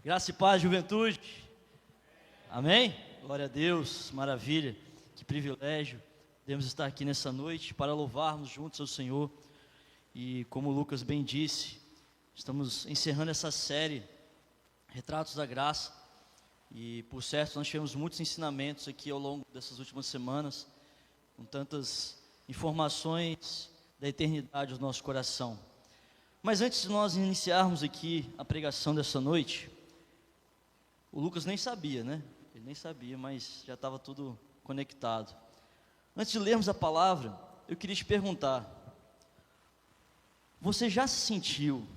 Graça e paz, juventude. Amém? Glória a Deus, maravilha. Que privilégio podemos estar aqui nessa noite para louvarmos juntos ao Senhor. E como o Lucas bem disse, estamos encerrando essa série Retratos da Graça. E por certo nós tivemos muitos ensinamentos aqui ao longo dessas últimas semanas, com tantas informações da eternidade do nosso coração. Mas antes de nós iniciarmos aqui a pregação dessa noite, o Lucas nem sabia, né? Ele nem sabia, mas já estava tudo conectado. Antes de lermos a palavra, eu queria te perguntar: você já se sentiu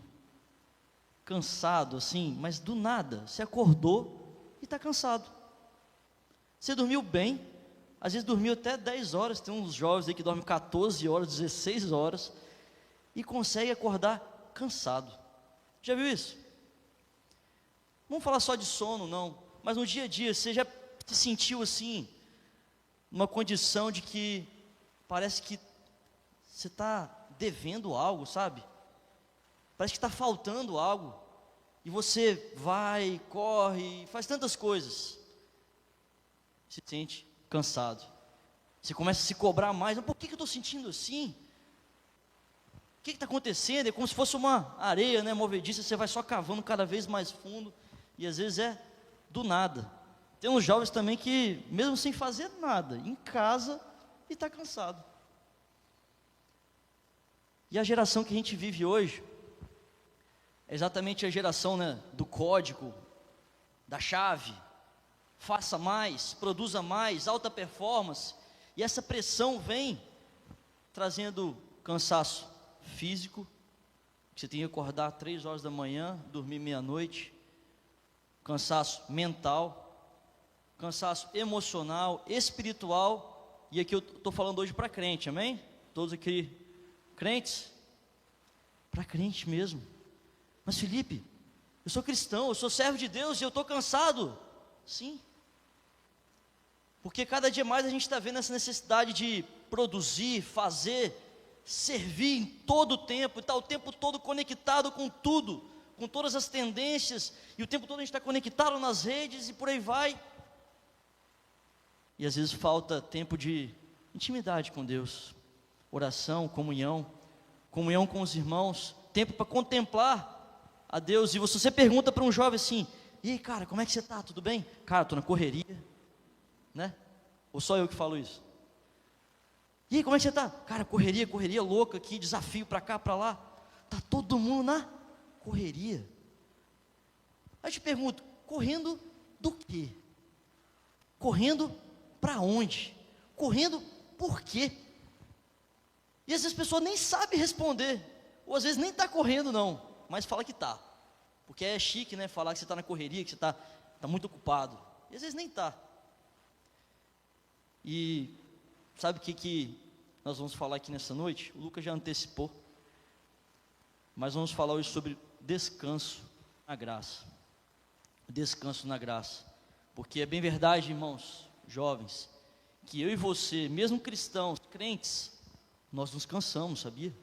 cansado assim, mas do nada, você acordou e está cansado? Você dormiu bem, às vezes dormiu até 10 horas, tem uns jovens aí que dormem 14 horas, 16 horas, e consegue acordar cansado. Já viu isso? Vamos falar só de sono, não, mas no dia a dia, você já se sentiu assim, numa condição de que parece que você está devendo algo, sabe? Parece que está faltando algo, e você vai, corre, faz tantas coisas, se sente cansado, você começa a se cobrar mais. Mas por que eu estou sentindo assim? O que está acontecendo? É como se fosse uma areia, né, movediça, você vai só cavando cada vez mais fundo, e às vezes é do nada. Tem uns jovens também que, mesmo sem fazer nada, em casa, e está cansado. E a geração que a gente vive hoje, é exatamente a geração, né, do código, da chave, faça mais, produza mais, alta performance, e essa pressão vem trazendo cansaço físico, que você tem que acordar 3 horas da manhã, dormir meia-noite, cansaço mental, cansaço emocional, espiritual, e aqui eu estou falando hoje para crente, amém? Todos aqui crentes? Para crente mesmo. Mas Felipe, eu sou cristão, eu sou servo de Deus e eu estou cansado. Sim, porque cada dia mais a gente está vendo essa necessidade de produzir, fazer, servir em todo o tempo, está o tempo todo conectado com tudo, com todas as tendências, e o tempo todo a gente está conectado nas redes e por aí vai, e às vezes falta tempo de intimidade com Deus, oração, comunhão com os irmãos, tempo para contemplar a Deus. E você pergunta para um jovem assim: e aí, cara, como é que você está? Tudo bem? Cara, estou na correria, né? Ou só eu que falo isso? E aí, como é que você está? Cara, correria louca aqui, desafio para cá, para lá. Está todo mundo na correria. Aí eu te pergunto: correndo do quê? Correndo para onde? Correndo por quê? E às vezes a pessoa nem sabe responder, ou às vezes nem está correndo não, mas fala que está, porque é chique, né, falar que você está na correria, que você está muito ocupado, e às vezes nem está. E sabe o que nós vamos falar aqui nessa noite? O Lucas já antecipou, mas vamos falar hoje sobre descanso na graça. Descanso na graça, porque é bem verdade, irmãos, jovens, que eu e você, mesmo cristãos, crentes, nós nos cansamos, sabia?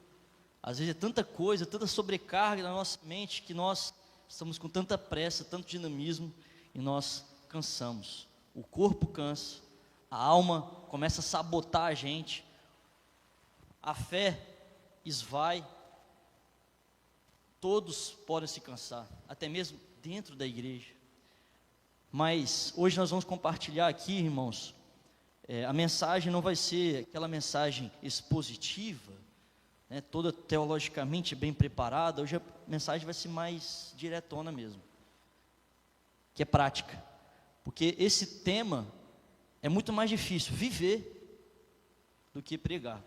Às vezes é tanta coisa, tanta sobrecarga na nossa mente, que nós estamos com tanta pressa, tanto dinamismo, e nós cansamos. O corpo cansa, a alma começa a sabotar a gente, a fé esvai, todos podem se cansar, até mesmo dentro da igreja. Mas hoje nós vamos compartilhar aqui, irmãos, a mensagem não vai ser aquela mensagem expositiva, né, toda teologicamente bem preparada. Hoje a mensagem vai ser mais diretona mesmo, que é prática, porque esse tema é muito mais difícil viver do que pregar,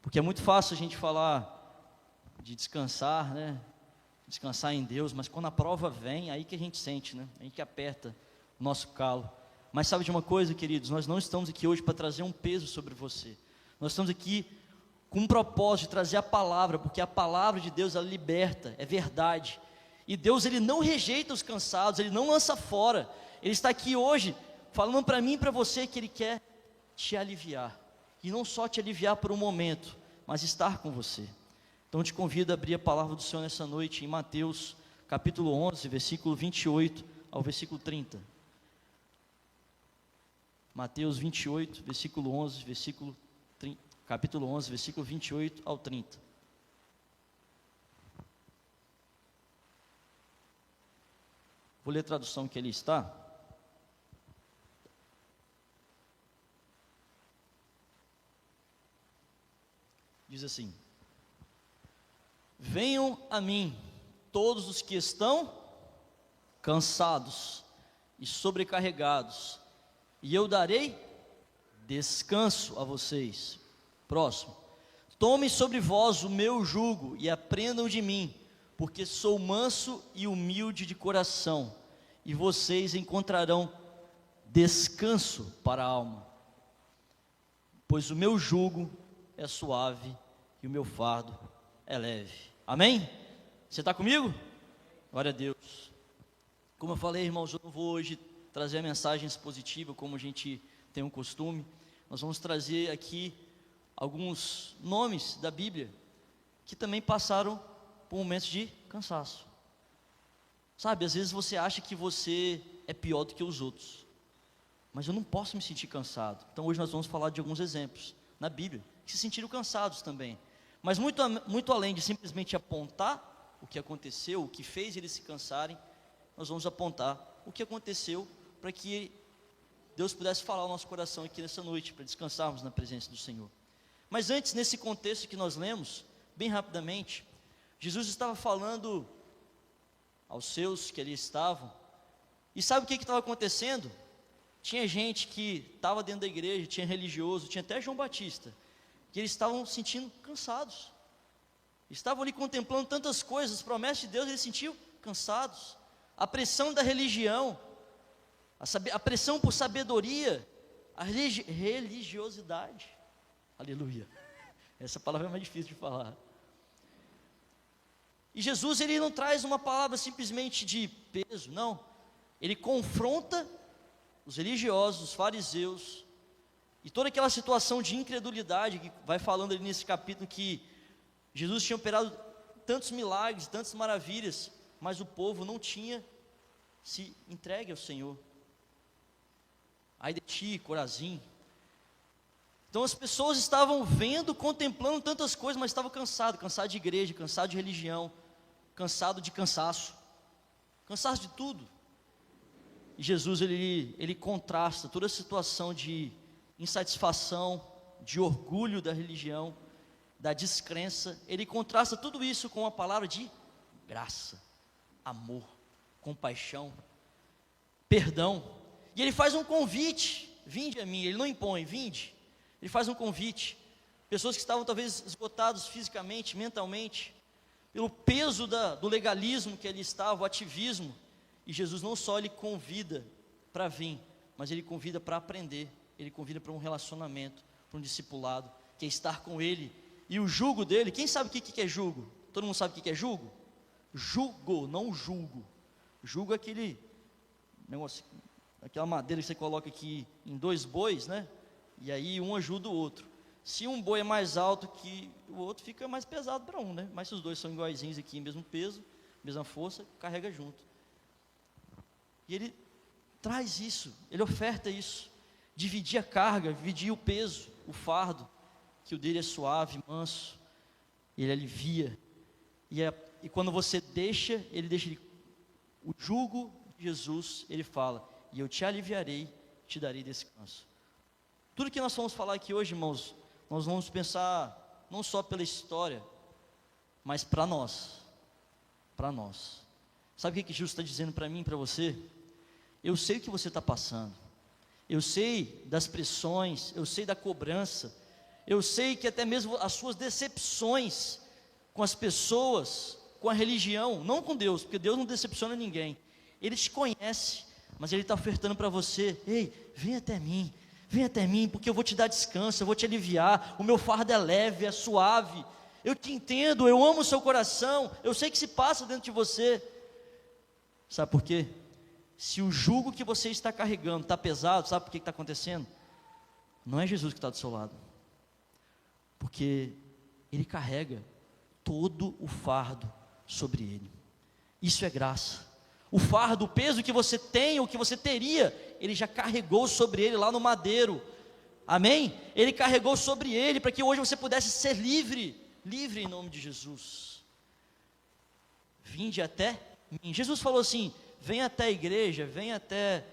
porque é muito fácil a gente falar de descansar, né, descansar em Deus, mas quando a prova vem, aí que a gente sente, né, aí que aperta o nosso calo. Mas sabe de uma coisa, queridos, nós não estamos aqui hoje para trazer um peso sobre você, nós estamos aqui com um propósito de trazer a palavra, porque a palavra de Deus, ela liberta, é verdade, e Deus, Ele não rejeita os cansados, Ele não lança fora, Ele está aqui hoje, falando para mim e para você, que Ele quer te aliviar, e não só te aliviar por um momento, mas estar com você. Então eu te convido a abrir a palavra do Senhor nessa noite, em Mateus, capítulo 11, versículo 28 ao versículo 30. Mateus 28, versículo 11, capítulo 11, versículo 28 ao 30. Vou ler a tradução que ali está. Diz assim: venham a mim todos os que estão cansados e sobrecarregados, e eu darei descanso a vocês. Próximo. Tomem sobre vós o meu jugo e aprendam de mim, porque sou manso e humilde de coração, e vocês encontrarão descanso para a alma. Pois o meu jugo é suave e o meu fardo é leve. Amém? Você está comigo? Glória a Deus. Como eu falei, irmãos, eu não vou hoje trazer a mensagem expositiva como a gente tem um costume. Nós vamos trazer aqui alguns nomes da Bíblia que também passaram por momentos de cansaço. Sabe, às vezes você acha que você é pior do que os outros, mas eu não posso me sentir cansado. Então hoje nós vamos falar de alguns exemplos na Bíblia que se sentiram cansados também. Mas muito além de simplesmente apontar o que aconteceu, o que fez eles se cansarem, nós vamos apontar o que aconteceu para que Deus pudesse falar ao nosso coração aqui nessa noite, para descansarmos na presença do Senhor. Mas antes, nesse contexto que nós lemos, bem rapidamente, Jesus estava falando aos seus que ali estavam, e sabe o que estava acontecendo? Tinha gente que estava dentro da igreja, tinha religioso, tinha até João Batista, que eles estavam sentindo cansados, estavam ali contemplando tantas coisas, promessas de Deus, eles se sentiam cansados. A pressão da religião, a pressão por sabedoria, a religiosidade, aleluia, essa palavra é mais difícil de falar. E Jesus, ele não traz uma palavra simplesmente de peso, não, ele confronta os religiosos, os fariseus, e toda aquela situação de incredulidade, que vai falando ali nesse capítulo, que Jesus tinha operado tantos milagres, tantas maravilhas, mas o povo não tinha se entregue ao Senhor. Ai de ti, Corazim. Então as pessoas estavam vendo, contemplando tantas coisas, mas estavam cansados de igreja, cansados de religião, cansado de cansaço de tudo. E Jesus, ele contrasta toda a situação de insatisfação, de orgulho da religião, da descrença, ele contrasta tudo isso com a palavra de graça, amor, compaixão, perdão. E ele faz um convite: vinde a mim. Ele não impõe, vinde. Ele faz um convite. Pessoas que estavam talvez esgotados fisicamente, mentalmente, pelo peso do legalismo que ali estava, o ativismo. E Jesus não só ele convida para vir, mas ele convida para aprender. Ele convida para um relacionamento, para um discipulado, que é estar com ele. E o jugo dele, quem sabe o que é jugo? Todo mundo sabe o que é jugo? Jugo, não julgo. Jugo é aquele negócio, aquela madeira que você coloca aqui em dois bois, né? E aí um ajuda o outro. Se um boi é mais alto que o outro, fica mais pesado para um, né? Mas se os dois são iguaizinhos aqui, mesmo peso, mesma força, carrega junto. E ele traz isso, ele oferta isso, dividir a carga, dividir o peso, o fardo, que o dele é suave, manso, ele alivia. E quando você deixa o jugo de Jesus, ele fala: e eu te aliviarei, te darei descanso. Tudo que nós vamos falar aqui hoje, irmãos, nós vamos pensar não só pela história, mas para nós. Sabe o que Jesus está dizendo para mim e para você? Eu sei o que você está passando, eu sei das pressões, eu sei da cobrança, eu sei que até mesmo as suas decepções com as pessoas, com a religião, não com Deus, porque Deus não decepciona ninguém. Ele te conhece, mas Ele está ofertando para você: ei, vem até mim, porque eu vou te dar descanso, eu vou te aliviar, o meu fardo é leve, é suave, eu te entendo, eu amo o seu coração, eu sei que se passa dentro de você. Sabe por quê? Se o jugo que você está carregando está pesado, sabe por que está acontecendo? Não é Jesus que está do seu lado, porque Ele carrega todo o fardo sobre Ele. Isso é graça. O fardo, o peso que você tem, ou que você teria, Ele já carregou sobre Ele lá no madeiro. Amém? Ele carregou sobre Ele, para que hoje você pudesse ser livre. Livre em nome de Jesus. Vinde até mim. Jesus falou assim, vem até a igreja, vem até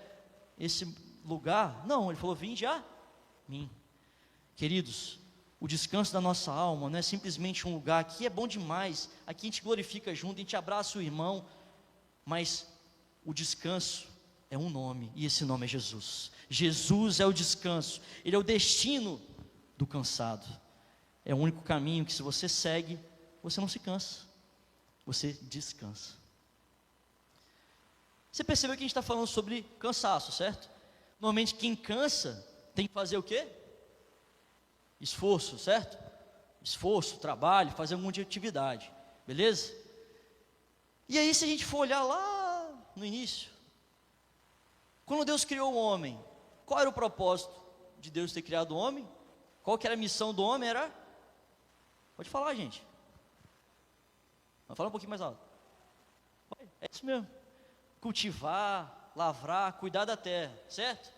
esse lugar. Não, Ele falou, vinde a mim. Queridos, o descanso da nossa alma não é simplesmente um lugar, aqui é bom demais, aqui a gente glorifica junto, a gente abraça o irmão, mas o descanso é um nome, e esse nome é Jesus. Jesus é o descanso, Ele é o destino do cansado. É o único caminho que, se você segue, você não se cansa, você descansa. Você percebeu que a gente está falando sobre cansaço, certo? Normalmente quem cansa tem que fazer o quê? Esforço, certo? Esforço, trabalho, fazer alguma atividade, beleza? E aí, se a gente for olhar lá no início, quando Deus criou o homem, qual era o propósito de Deus ter criado o homem? Qual que era a missão do homem? Era, pode falar, gente, vamos falar um pouquinho mais alto. É isso mesmo, cultivar, lavrar, cuidar da terra, certo?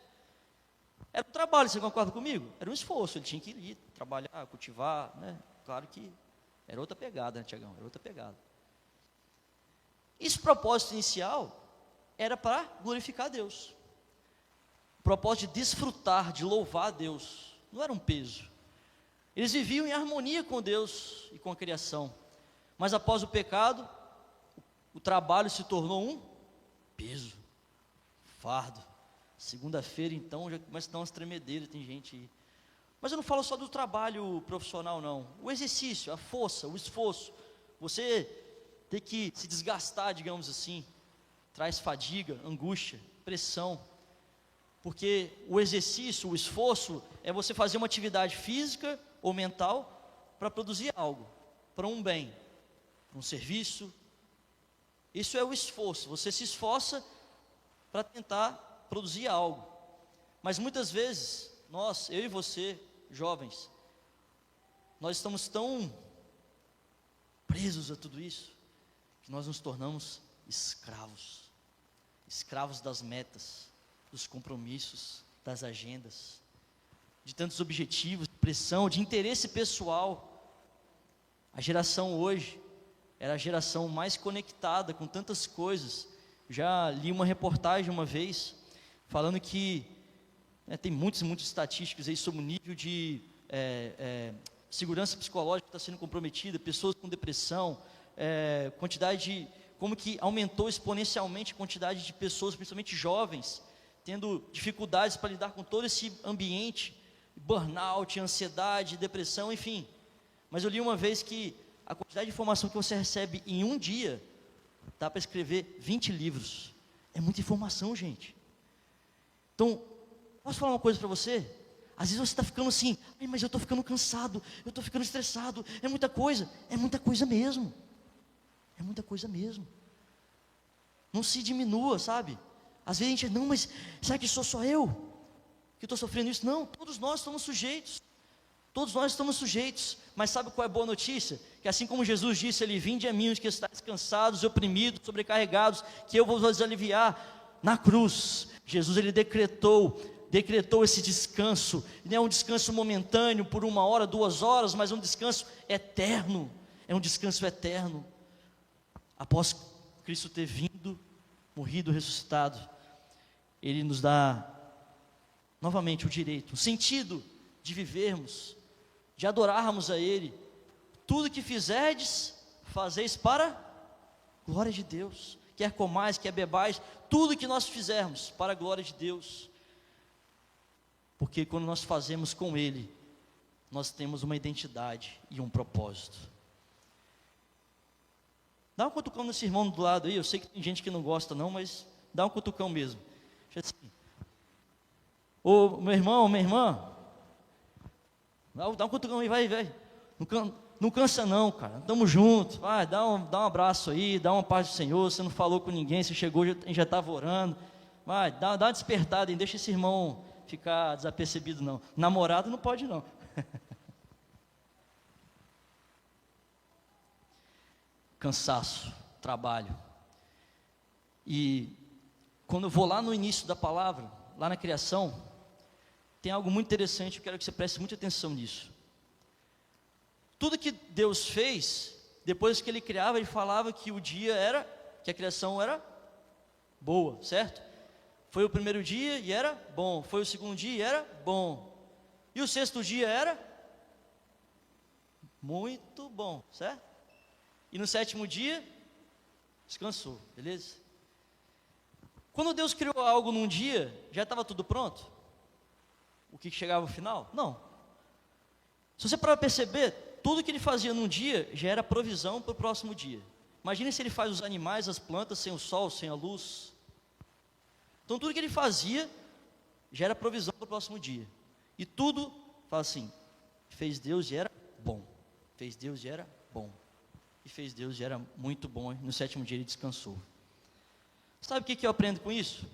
Era um trabalho, você concorda comigo? Era um esforço, ele tinha que ir trabalhar, cultivar, né? Claro que era outra pegada, né, Tiagão? Era outra pegada. Esse propósito inicial era para glorificar a Deus. O propósito de desfrutar, de louvar a Deus. Não era um peso. Eles viviam em harmonia com Deus e com a criação. Mas após o pecado, o trabalho se tornou um peso, fardo. Segunda-feira, então, já começa a dar umas tremedeiras, tem gente aí. Mas eu não falo só do trabalho profissional, não. O exercício, a força, o esforço. Você ter que se desgastar, digamos assim, traz fadiga, angústia, pressão. Porque o exercício, o esforço, é você fazer uma atividade física ou mental para produzir algo, para um bem, para um serviço. Isso é o esforço, você se esforça para tentar produzir algo. Mas muitas vezes, nós, eu e você, jovens, nós estamos tão presos a tudo isso, que nós nos tornamos escravos. Escravos das metas, dos compromissos, das agendas, de tantos objetivos, de pressão, de interesse pessoal. A geração hoje era a geração mais conectada com tantas coisas. Já li uma reportagem uma vez, falando que tem muitas estatísticas aí sobre o nível de segurança psicológica que está sendo comprometida, pessoas com depressão, quantidade de, como que aumentou exponencialmente a quantidade de pessoas, principalmente jovens, tendo dificuldades para lidar com todo esse ambiente, burnout, ansiedade, depressão, enfim. Mas eu li uma vez que a quantidade de informação que você recebe em um dia, dá para escrever 20 livros, é muita informação, gente. Então, posso falar uma coisa para você? Às vezes você está ficando assim, mas eu estou ficando cansado, eu estou ficando estressado, é muita coisa mesmo, é muita coisa mesmo. Não se diminua, sabe? Às vezes a gente, não, mas será que sou só eu que estou sofrendo isso? Não, todos nós estamos sujeitos, mas sabe qual é a boa notícia? Que assim como Jesus disse, Ele, vinde a mim os que estáis cansados, oprimidos, sobrecarregados, que eu vos aliviar. Na cruz, Jesus, Ele decretou esse descanso, não é um descanso momentâneo, por 1 hora, 2 horas, mas um descanso eterno, é um descanso eterno. Após Cristo ter vindo, morrido, ressuscitado, Ele nos dá novamente o direito, o sentido de vivermos, de adorarmos a Ele. Tudo que fizerdes, fazeis para a glória de Deus. Quer comais, quer bebais, tudo que nós fizermos para a glória de Deus. Porque quando nós fazemos com Ele, nós temos uma identidade e um propósito. Dá um cutucão nesse irmão do lado aí, eu sei que tem gente que não gosta não, mas dá um cutucão mesmo. Assim, ô meu irmão, minha irmã, dá um cutucão aí, vai. Não cansa não, cara, estamos juntos, vai, dá um abraço aí, dá uma paz do Senhor. Você não falou com ninguém, você chegou, já estava orando, vai, dá uma despertada e deixa esse irmão ficar desapercebido não. Namorado não pode não. Cansaço, trabalho, E quando eu vou lá no início da palavra, lá na criação, tem algo muito interessante, eu quero que você preste muita atenção nisso. Tudo que Deus fez, depois que Ele criava, Ele falava que que a criação era boa, certo? Foi o primeiro dia e era bom, foi o segundo dia e era bom, e o sexto dia era muito bom, certo? E no sétimo dia, descansou, beleza? Quando Deus criou algo num dia, já estava tudo pronto? O que chegava ao final? Não. Se você parar para perceber, tudo que Ele fazia num dia, já era provisão para o próximo dia. Imagine se Ele faz os animais, as plantas, sem o sol, sem a luz. Então tudo que Ele fazia, já era provisão para o próximo dia. E tudo, fala assim, fez Deus e era bom. Fez Deus e era bom. E fez Deus e era muito bom. E no sétimo dia Ele descansou. Sabe o que eu aprendo com isso?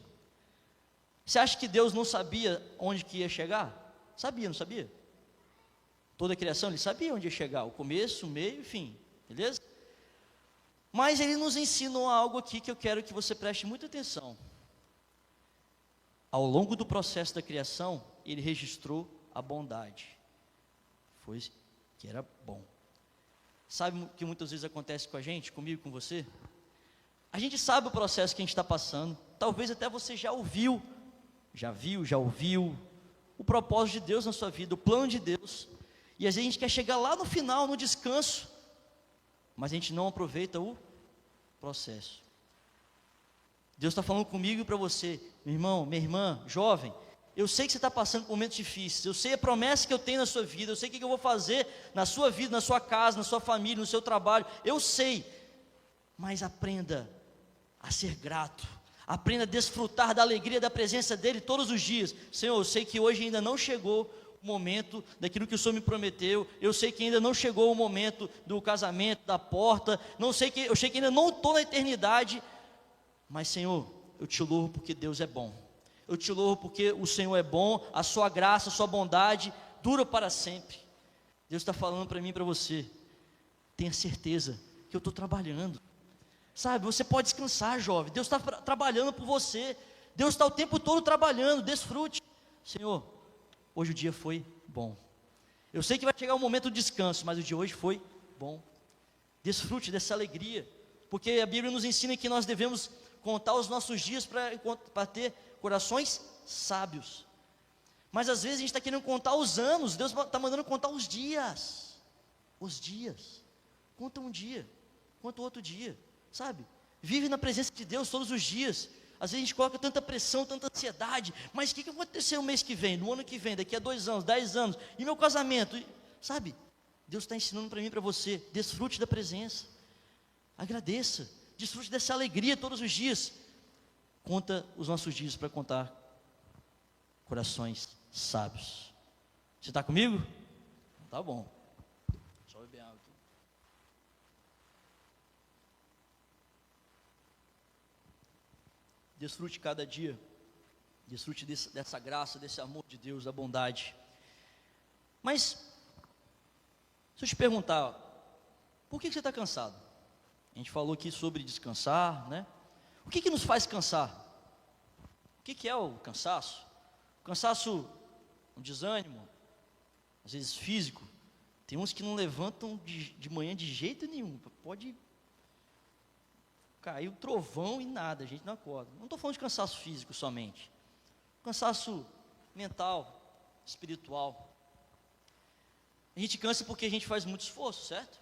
Você acha que Deus não sabia onde que ia chegar? Sabia, não sabia? Toda a criação, Ele sabia onde ia chegar, o começo, o meio e o fim, beleza? Mas Ele nos ensinou algo aqui que eu quero que você preste muita atenção. Ao longo do processo da criação, Ele registrou a bondade. Foi que era bom. Sabe o que muitas vezes acontece com a gente, comigo, com você? A gente sabe o processo que a gente está passando. Talvez até você já ouviu o propósito de Deus na sua vida, o plano de Deus. E às vezes a gente quer chegar lá no final, no descanso, mas a gente não aproveita o processo. Deus está falando comigo e para você, meu irmão, minha irmã, jovem. Eu sei que você está passando por momentos difíceis. Eu sei a promessa que eu tenho na sua vida. Eu sei o que eu vou fazer na sua vida, na sua casa, na sua família, no seu trabalho. Eu sei. Mas aprenda a ser grato. Aprenda a desfrutar da alegria da presença dEle todos os dias. Senhor, eu sei que hoje ainda não chegou o momento daquilo que o Senhor me prometeu. Eu sei que ainda não chegou o momento do casamento, da porta. Eu sei que ainda não estou na eternidade. Mas Senhor, eu te louvo porque Deus é bom. Eu te louvo porque o Senhor é bom. A sua graça, a sua bondade dura para sempre. Deus está falando para mim e para você. Tenha certeza que eu estou trabalhando. Sabe, você pode descansar, jovem. Deus está trabalhando por você. Deus está o tempo todo trabalhando. Desfrute. Senhor, hoje o dia foi bom. Eu sei que vai chegar o momento do descanso, mas o dia hoje foi bom. Desfrute dessa alegria, porque a Bíblia nos ensina que nós devemos contar os nossos dias para ter corações sábios. Mas às vezes a gente está querendo contar os anos. Deus está mandando contar os dias. Os dias. Conta um dia, conta outro dia. Sabe? Vive na presença de Deus todos os dias. Às vezes a gente coloca tanta pressão, tanta ansiedade. Mas o que vai acontecer no mês que vem, no ano que vem, daqui a 2 anos, 10 anos? E meu casamento? Sabe? Deus está ensinando para mim e para você. Desfrute da presença. Agradeça. Desfrute dessa alegria todos os dias. Conta os nossos dias para contar corações sábios. Você está comigo? Tá bom. Só beber água aqui. Desfrute cada dia. Desfrute dessa graça, desse amor de Deus, da bondade. Mas, se eu te perguntar, por que você está cansado? A gente falou aqui sobre descansar, né? O que nos faz cansar? O que é o cansaço? O cansaço, um desânimo, às vezes físico. Tem uns que não levantam de manhã de jeito nenhum. Pode cair o trovão e nada, a gente não acorda. Não estou falando de cansaço físico somente. Cansaço mental, espiritual. A gente cansa porque a gente faz muito esforço, certo?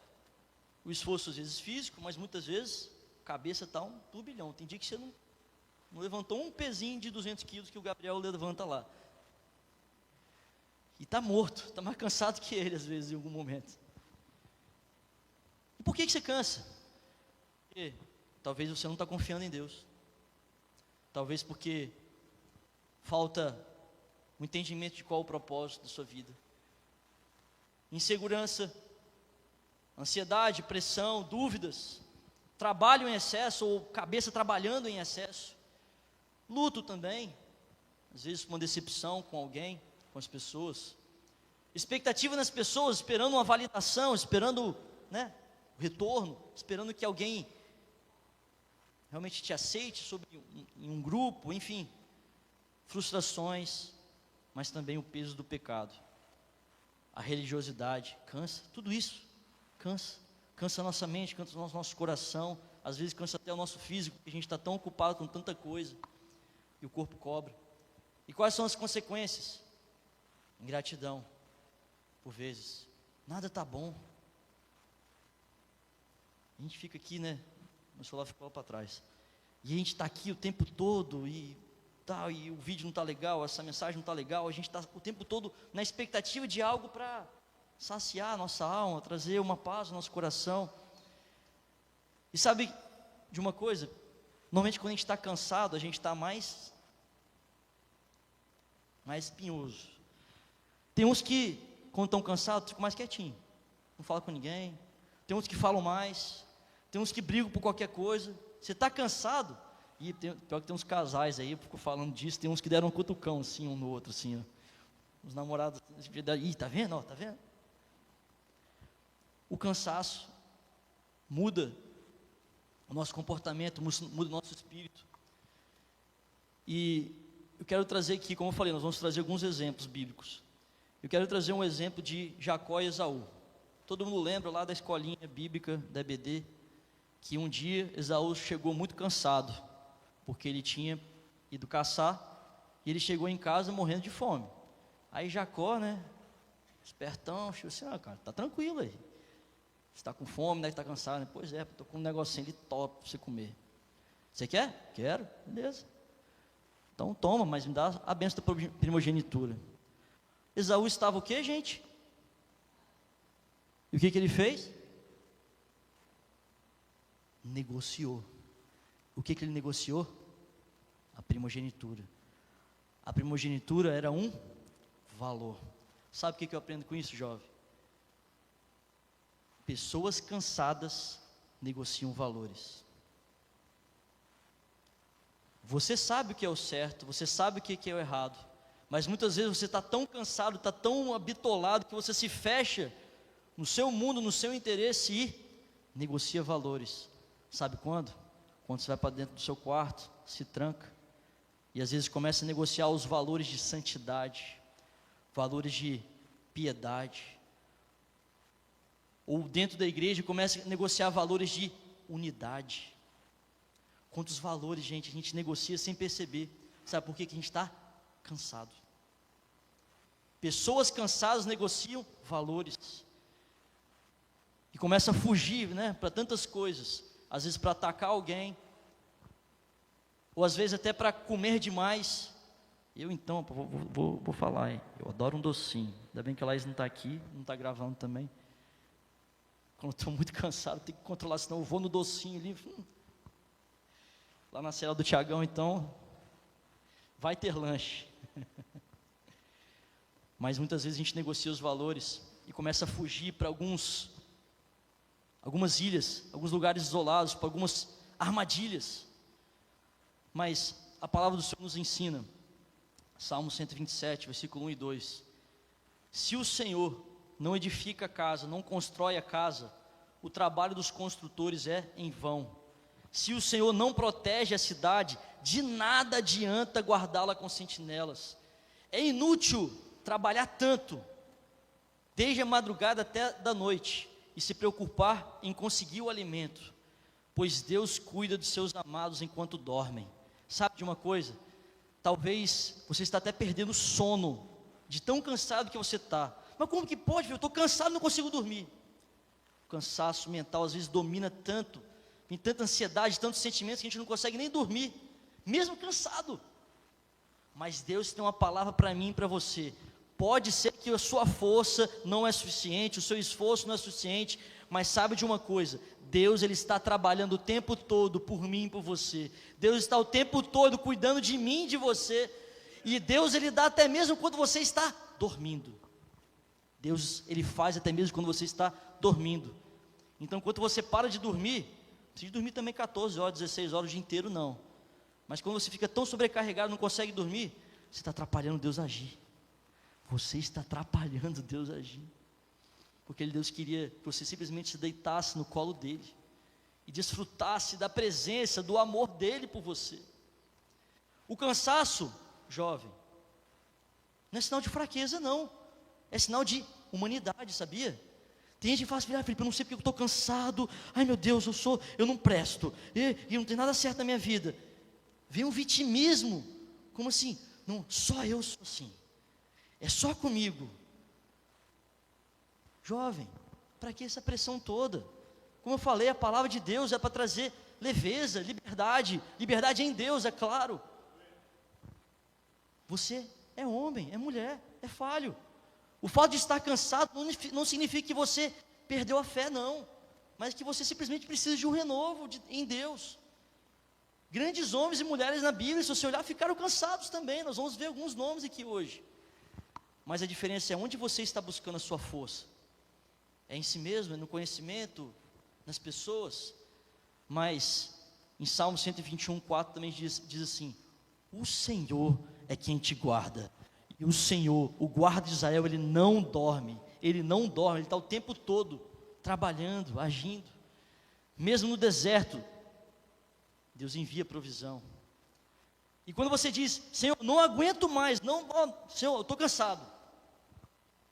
O esforço às vezes físico, mas muitas vezes a cabeça está um turbilhão. Tem dia que você não levantou um pezinho de 200 quilos que o Gabriel levanta lá. E está morto, está mais cansado que ele às vezes em algum momento. E por que você cansa? Porque talvez você não está confiando em Deus. Talvez porque falta o entendimento de qual é o propósito da sua vida. Insegurança, ansiedade, pressão, dúvidas, trabalho em excesso ou cabeça trabalhando em excesso, luto também, às vezes uma decepção com alguém, com as pessoas, expectativa nas pessoas, esperando uma validação, esperando, o retorno, esperando que alguém realmente te aceite em um grupo, enfim, frustrações, mas também o peso do pecado, a religiosidade, cansa, tudo isso, cansa a nossa mente, cansa o nosso coração, às vezes cansa até o nosso físico, porque a gente está tão ocupado com tanta coisa, e o corpo cobra. E quais são as consequências? Ingratidão, por vezes, nada está bom, a gente fica aqui, né, meu celular ficou lá para trás, e a gente está aqui o tempo todo, e o vídeo não está legal, essa mensagem não está legal, a gente está o tempo todo na expectativa de algo para saciar a nossa alma, trazer uma paz ao nosso coração. E sabe de uma coisa? Normalmente quando a gente está cansado, a gente está mais espinhoso. Tem uns que, quando estão cansados, ficam mais quietinhos, não falam com ninguém. Tem uns que falam mais, tem uns que brigam por qualquer coisa. Você está cansado? E pior que tem uns casais aí, eu fico falando disso, tem uns que deram um cutucão assim, um no outro, assim, ó. Os namorados, tá vendo? Ó, tá vendo? O cansaço muda o nosso comportamento, muda o nosso espírito. E eu quero trazer aqui, como eu falei, nós vamos trazer alguns exemplos bíblicos. Eu quero trazer um exemplo de Jacó e Esaú. Todo mundo lembra lá da escolinha bíblica da EBD, que um dia Esaú chegou muito cansado, porque ele tinha ido caçar, e ele chegou em casa morrendo de fome. Aí Jacó, né, espertão, chegou assim: ah, cara, tá tranquilo aí, você está com fome, né, está cansado, né? Pois é, estou com um negocinho ali top para você comer. Você quer? Quero, beleza. Então toma, mas me dá a bênção da primogenitura. Esaú estava o quê, gente? E o que ele fez? Negociou. O que ele negociou? A primogenitura. A primogenitura era um valor. Sabe o que eu aprendo com isso, jovem? Pessoas cansadas negociam valores. Você sabe o que é o certo, você sabe o que é o errado, mas muitas vezes você está tão cansado, está tão habitolado, que você se fecha no seu mundo, no seu interesse e negocia valores. Sabe quando? Quando você vai para dentro do seu quarto, se tranca, e às vezes começa a negociar os valores de santidade, valores de piedade, ou dentro da igreja começa a negociar valores de unidade. Quantos valores, gente, a gente negocia sem perceber. Sabe por quê? Que a gente está cansado. Pessoas cansadas negociam valores, e começa a fugir, né, para tantas coisas, às vezes para atacar alguém, ou às vezes até para comer demais. Eu então, vou falar, hein? Eu adoro um docinho, ainda bem que a Laís não está aqui, não está gravando também. Quando eu estou muito cansado, tenho que controlar, senão eu vou no docinho ali, lá na cela do Tiagão, então, vai ter lanche. Mas muitas vezes a gente negocia os valores, e começa a fugir para algumas ilhas, alguns lugares isolados, para algumas armadilhas. Mas a palavra do Senhor nos ensina, Salmo 127, versículo 1 e 2: se o Senhor não edifica a casa, não constrói a casa, o trabalho dos construtores é em vão. Se o Senhor não protege a cidade, de nada adianta guardá-la com sentinelas. É inútil trabalhar tanto, desde a madrugada até da noite, e se preocupar em conseguir o alimento, pois Deus cuida dos seus amados enquanto dormem. Sabe de uma coisa? Talvez você está até perdendo sono, de tão cansado que você está. Mas como que pode? Eu estou cansado, não consigo dormir. O cansaço mental às vezes domina tanto, tem tanta ansiedade, tantos sentimentos, que a gente não consegue nem dormir, mesmo cansado. Mas Deus tem uma palavra para mim e para você. Pode ser que a sua força não é suficiente, o seu esforço não é suficiente, mas sabe de uma coisa? Deus, Ele está trabalhando o tempo todo por mim e por você. Deus está o tempo todo cuidando de mim e de você. E Deus, Ele dá até mesmo quando você está dormindo. Deus, Ele faz até mesmo quando você está dormindo. Então, quando você para de dormir, não precisa dormir também 14 horas, 16 horas o dia inteiro, não. Mas quando você fica tão sobrecarregado, não consegue dormir, você está atrapalhando Deus agir. Você está atrapalhando Deus agir. Porque Deus queria que você simplesmente se deitasse no colo dEle e desfrutasse da presença, do amor dele por você. O cansaço, jovem, não é sinal de fraqueza, não. É sinal de humanidade, sabia? Tem gente que fala assim: Felipe, eu não sei porque eu estou cansado. Ai meu Deus, eu não presto. E não tem nada certo na minha vida. Vem um vitimismo. Como assim? Não, só eu sou assim. É só comigo. Jovem, para que essa pressão toda? Como eu falei, a palavra de Deus é para trazer leveza, liberdade. Liberdade em Deus, é claro. Você é homem, é mulher, é falho. O fato de estar cansado não significa que você perdeu a fé, não. Mas que você simplesmente precisa de um renovo em Deus. Grandes homens e mulheres na Bíblia, se você olhar, ficaram cansados também. Nós vamos ver alguns nomes aqui hoje. Mas a diferença é onde você está buscando a sua força. É em si mesmo, é no conhecimento, nas pessoas. Mas em Salmo 121:4 também diz assim: o Senhor é quem te guarda. E o Senhor, o guarda de Israel, ele não dorme. Ele não dorme, ele está o tempo todo trabalhando, agindo. Mesmo no deserto, Deus envia provisão. E quando você diz: Senhor, não aguento mais, Senhor, eu estou cansado.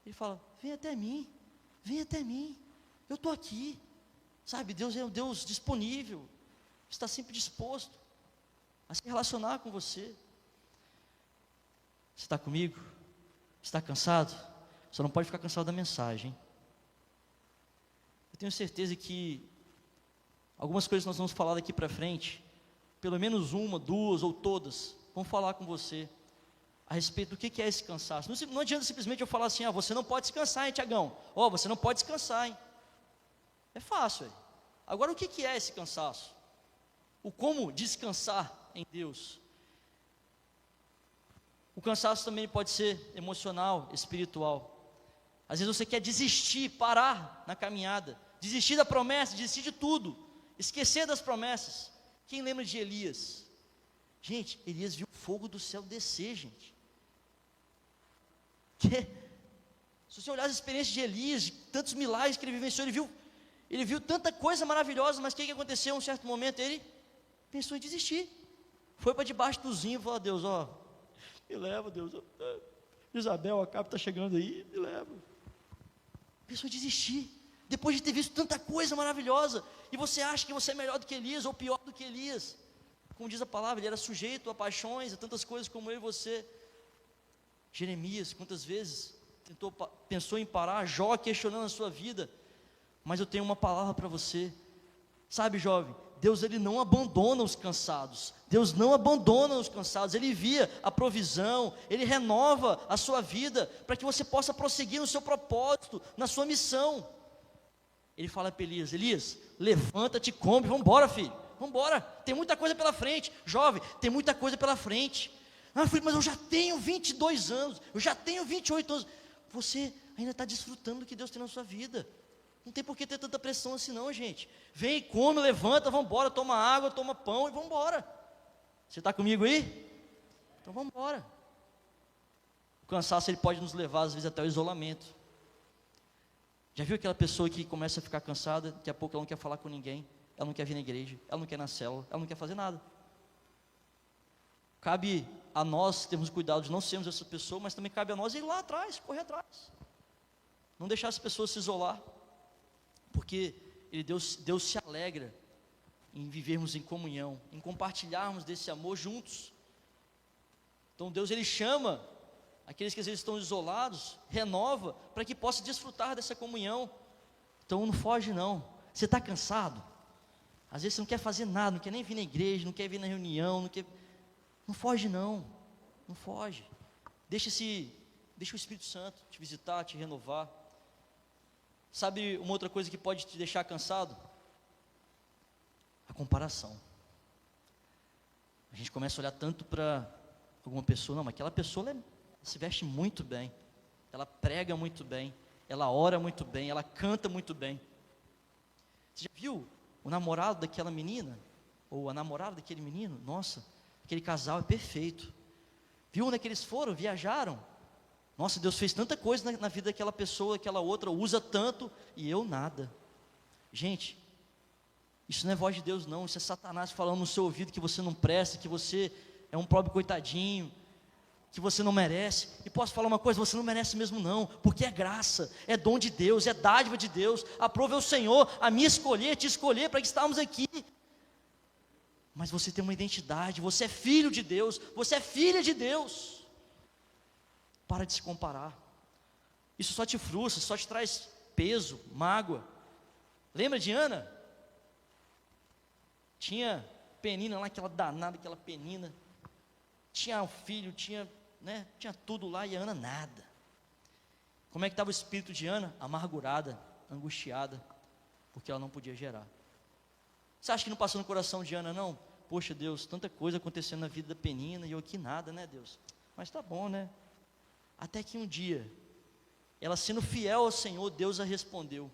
Ele fala: vem até mim, eu estou aqui. Sabe, Deus é um Deus disponível, está sempre disposto a se relacionar com você. Você está comigo? Está cansado? Só não pode ficar cansado da mensagem, hein? Eu tenho certeza que algumas coisas que nós vamos falar daqui para frente, pelo menos uma, duas ou todas, vão falar com você a respeito do que é esse cansaço. Não adianta simplesmente eu falar assim: você não pode descansar, hein, Tiagão? Você não pode descansar, hein? É fácil, hein? Agora, o que é esse cansaço? O como descansar em Deus? O cansaço também pode ser emocional, espiritual. Às vezes você quer desistir, parar na caminhada, desistir da promessa, desistir de tudo, esquecer das promessas. Quem lembra de Elias? Gente, Elias viu o fogo do céu descer, gente. Se você olhar as experiências de Elias, de tantos milagres que ele vivenciou, ele viu tanta coisa maravilhosa, mas o que aconteceu em um certo momento? Ele pensou em desistir. Foi para debaixo do zinho e falou: Deus, me leva, Deus. Isabel, a capa está chegando aí, me leva. Pensou em desistir. Depois de ter visto tanta coisa maravilhosa, e você acha que você é melhor do que Elias, ou pior do que Elias. Como diz a palavra, ele era sujeito a paixões, a tantas coisas como eu e você. Jeremias, quantas vezes pensou em parar? Jó questionando a sua vida. Mas eu tenho uma palavra para você. Sabe, jovem, Deus, ele não abandona os cansados. Deus não abandona os cansados. Ele envia a provisão, ele renova a sua vida, para que você possa prosseguir no seu propósito, na sua missão. Ele fala para Elias: Elias, levanta-te, come, vamos embora, filho, vamos embora, tem muita coisa pela frente. Jovem, tem muita coisa pela frente. Filho, mas eu já tenho 22 anos, eu já tenho 28 anos. Você ainda está desfrutando do que Deus tem na sua vida. Não tem por que ter tanta pressão assim não, gente. Vem, come, levanta, vamos embora, toma água, toma pão e vamos embora. Você está comigo aí? Então vamos embora. O cansaço, ele pode nos levar às vezes até o isolamento. Já viu aquela pessoa que começa a ficar cansada, daqui a pouco ela não quer falar com ninguém, ela não quer vir na igreja, ela não quer ir na célula, ela não quer fazer nada. Cabe a nós termos cuidado de não sermos essa pessoa, mas também cabe a nós ir lá atrás, correr atrás. Não deixar as pessoas se isolar, porque Deus se alegra em vivermos em comunhão, em compartilharmos desse amor juntos. Então Deus, ele chama aqueles que às vezes estão isolados, renova, para que possa desfrutar dessa comunhão. Então não foge não. Você está cansado? Às vezes você não quer fazer nada, não quer nem vir na igreja, não quer vir na reunião, não foge não, não foge. Deixa o Espírito Santo te visitar, te renovar. Sabe uma outra coisa que pode te deixar cansado? A comparação. A gente começa a olhar tanto para alguma pessoa: não, mas aquela pessoa ela se veste muito bem, ela prega muito bem, ela ora muito bem, ela canta muito bem. Você já viu o namorado daquela menina? Ou a namorada daquele menino? Nossa, aquele casal é perfeito. Viu onde é que eles foram? Viajaram. Nossa, Deus fez tanta coisa na vida daquela pessoa, aquela outra usa tanto, e eu nada. Gente, Isso não é voz de Deus não, isso é Satanás falando no seu ouvido que você não presta, que você é um pobre coitadinho, que você não merece. E posso falar uma coisa, você não merece mesmo não, porque é graça, é dom de Deus, é dádiva de Deus. Aprove o Senhor a me escolher, te escolher para que estamos aqui. Mas você tem uma identidade, você é filho de Deus, você é filha de Deus. Para de se comparar. Isso só te frustra, só te traz peso, mágoa. Lembra de Ana? Tinha Penina lá, aquela danada, aquela Penina. Tinha um filho, tinha tudo lá, e a Ana nada. Como é que estava o espírito de Ana? Amargurada, angustiada, porque ela não podia gerar. Você acha que não passou no coração de Ana, não? Poxa Deus, tanta coisa acontecendo na vida da Penina, e eu aqui nada, né Deus? Mas tá bom, né? Até que um dia, ela sendo fiel ao Senhor, Deus a respondeu,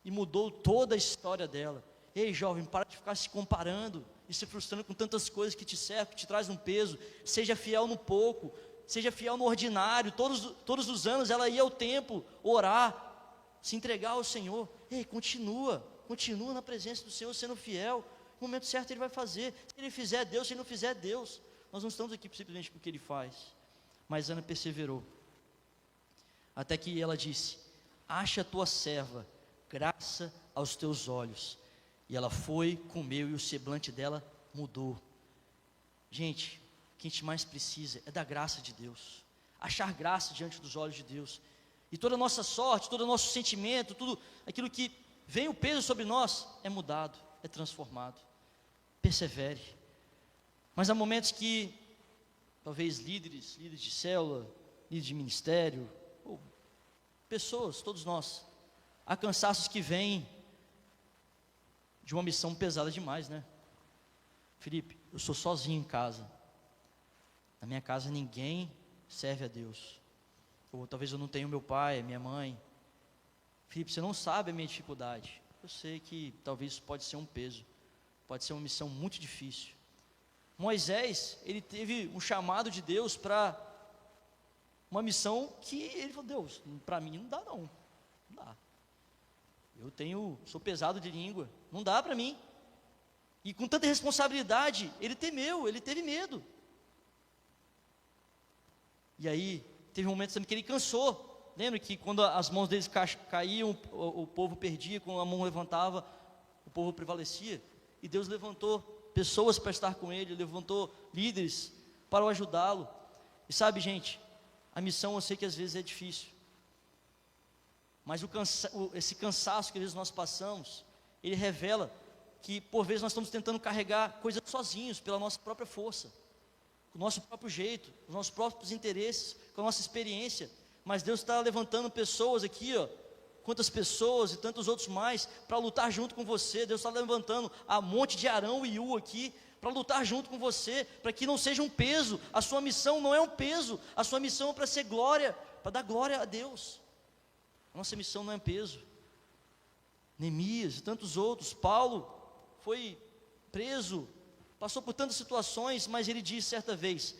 e mudou toda a história dela. Ei jovem, para de ficar se comparando, e se frustrando com tantas coisas que te cercam, que te trazem um peso. Seja fiel no pouco, seja fiel no ordinário. Todos os anos ela ia ao templo, orar, se entregar ao Senhor. Ei, continua na presença do Senhor, sendo fiel. No momento certo Ele vai fazer. Se Ele fizer, Deus; se Ele não fizer, Deus. Nós não estamos aqui simplesmente porque Ele faz. Mas Ana perseverou, até que ela disse: acha a tua serva graça aos teus olhos. E ela foi, comeu, e o semblante dela mudou. Gente, o que a gente mais precisa é da graça de Deus, achar graça diante dos olhos de Deus. E toda a nossa sorte, todo o nosso sentimento, tudo aquilo que vem o peso sobre nós, é mudado, é transformado. Persevere. Mas há momentos que, talvez líderes de célula, líderes de ministério, ou pessoas, todos nós, há cansaços que vêm de uma missão pesada demais, né? Felipe, eu sou sozinho em casa. Na minha casa ninguém serve a Deus. Ou talvez eu não tenha meu pai, minha mãe. Felipe, você não sabe a minha dificuldade. Eu sei que talvez isso pode ser um peso, pode ser uma missão muito difícil. Moisés, ele teve um chamado de Deus para uma missão que ele falou: Deus, para mim não dá não, não dá. Sou pesado de língua, não dá para mim. E com tanta responsabilidade, ele temeu, ele teve medo. E aí, teve um momento também que ele cansou. Lembra que quando as mãos deles caíam, o povo perdia; quando a mão levantava, o povo prevalecia. E Deus levantou pessoas para estar com ele, levantou líderes para o ajudá-lo. E sabe, gente, a missão eu sei que às vezes é difícil. Mas esse cansaço que às vezes nós passamos, ele revela que por vezes nós estamos tentando carregar coisas sozinhos, pela nossa própria força, com o nosso próprio jeito, com os nossos próprios interesses, com a nossa experiência. Mas Deus está levantando pessoas aqui, quantas pessoas e tantos outros mais, para lutar junto com você. Deus está levantando a monte de Arão e U aqui, para lutar junto com você, para que não seja um peso. A sua missão não é um peso, a sua missão é para ser glória, para dar glória a Deus. A nossa missão não é peso. Neemias e tantos outros, Paulo foi preso, passou por tantas situações, mas ele disse certa vez: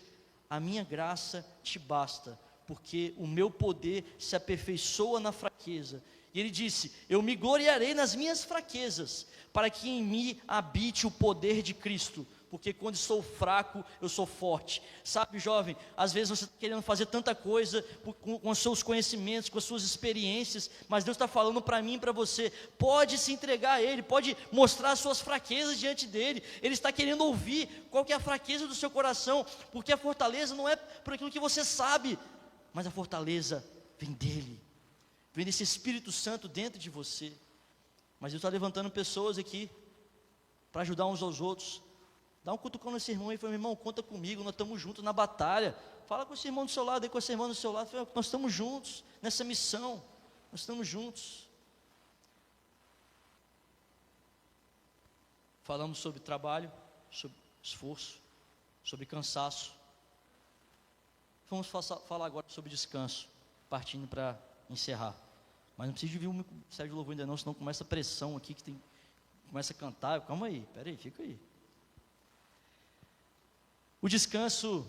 a minha graça te basta, porque o meu poder se aperfeiçoa na fraqueza. E ele disse: eu me gloriarei nas minhas fraquezas, para que em mim habite o poder de Cristo. Porque quando sou fraco, eu sou forte. Sabe, jovem, às vezes você está querendo fazer tanta coisa com os seus conhecimentos, com as suas experiências, mas Deus está falando para mim e para você: pode se entregar a Ele, pode mostrar as suas fraquezas diante dEle. Ele está querendo ouvir qual que é a fraqueza do seu coração, porque a fortaleza não é por aquilo que você sabe, mas a fortaleza vem dEle, vem desse Espírito Santo dentro de você. Mas Deus está levantando pessoas aqui, para ajudar uns aos outros. Dá um cutucão nesse irmão e fala: meu irmão, conta comigo, nós estamos juntos na batalha. Fala com esse irmão do seu lado, aí com essa irmã do seu lado. Fala: nós estamos juntos nessa missão, nós estamos juntos. Falamos sobre trabalho, sobre esforço, sobre cansaço. Vamos falar agora sobre descanso, partindo para encerrar. Mas não precisa de vir o Sérgio Louvor ainda não, senão começa a pressão aqui, começa a cantar. Calma aí, peraí, fica aí. O descanso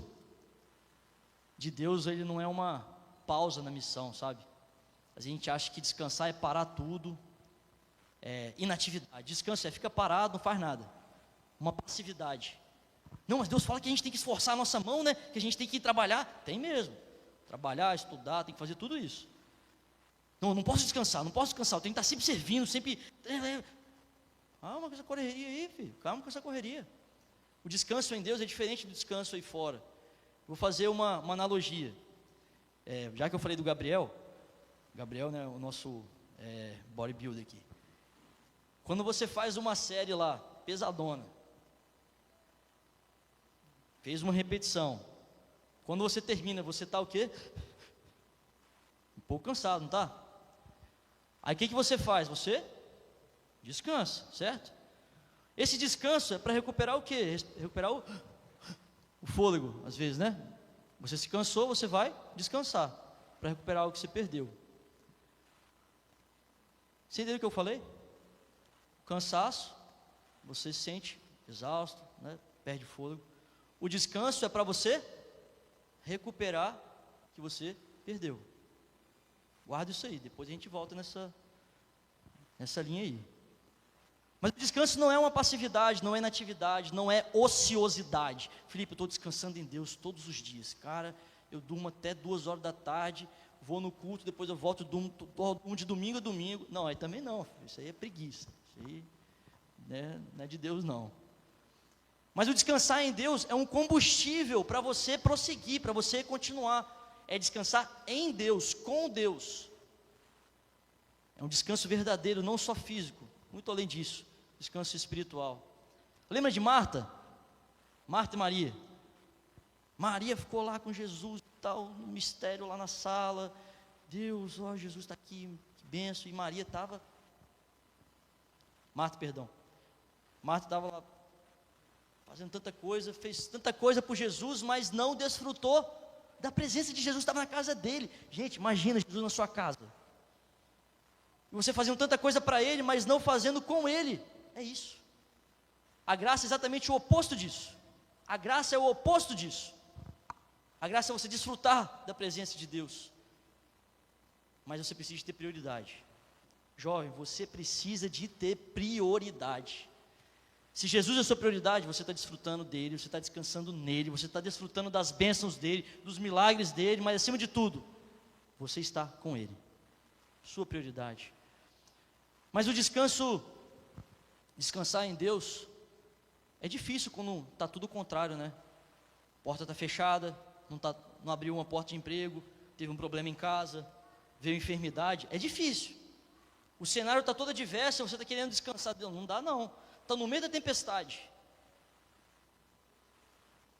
de Deus, ele não é uma pausa na missão, sabe? A gente acha que descansar é parar tudo, inatividade. Descanso fica parado, não faz nada. Uma passividade. Não, mas Deus fala que a gente tem que esforçar a nossa mão, né? Que a gente tem que ir trabalhar. Tem mesmo. Trabalhar, estudar, tem que fazer tudo isso. Não posso descansar, eu tenho que estar sempre servindo, sempre... Calma com essa correria aí, filho. Calma com essa correria. O descanso em Deus é diferente do descanso aí fora. Vou fazer uma analogia. Já que eu falei do Gabriel, né, o nosso bodybuilder aqui. Quando você faz uma série lá, pesadona, fez uma repetição, quando você termina, você está o quê? Um pouco cansado, não está? Aí o que você faz? Você descansa, certo? Esse descanso é para recuperar o quê? Recuperar o fôlego, às vezes, né? Você se cansou, você vai descansar, para recuperar o que você perdeu. Você entendeu o que eu falei? Cansaço, você se sente exausto, né? Perde fôlego. O descanso é para você recuperar o que você perdeu. Guarda isso aí, depois a gente volta nessa linha aí. Mas o descanso não é uma passividade, não é inatividade, não é ociosidade. Felipe, eu estou descansando em Deus todos os dias. Cara, eu durmo até 2 horas da tarde, vou no culto, depois eu volto, durmo de domingo a domingo. Não, aí também não, filho, isso aí é preguiça. Isso aí, né, não é de Deus não. Mas o descansar em Deus é um combustível para você prosseguir, para você continuar. É descansar em Deus, com Deus. É um descanso verdadeiro, não só físico. Muito além disso, descanso espiritual. Lembra de Marta? Marta e Maria. Maria ficou lá com Jesus, tal, no mistério lá na sala. Deus, ó, Jesus está aqui, que benção. E Maria estava... Marta estava lá fazendo tanta coisa, fez tanta coisa por Jesus, mas não desfrutou da presença de Jesus, estava na casa dele. Gente, imagina Jesus na sua casa. E você fazendo tanta coisa para Ele, mas não fazendo com Ele. É isso. A graça é exatamente o oposto disso. A graça é o oposto disso. A graça é você desfrutar da presença de Deus. Mas você precisa de ter prioridade. Jovem, você precisa de ter prioridade. Se Jesus é a sua prioridade, você está desfrutando dele, você está descansando nele, você está desfrutando das bênçãos dele, dos milagres dele, mas acima de tudo, você está com ele. Sua prioridade. Mas o descansar em Deus, é difícil quando está tudo o contrário, né? A porta está fechada, não abriu uma porta de emprego, teve um problema em casa, veio enfermidade, é difícil. O cenário está todo adverso, você está querendo descansar, Deus, não dá não. Está no meio da tempestade.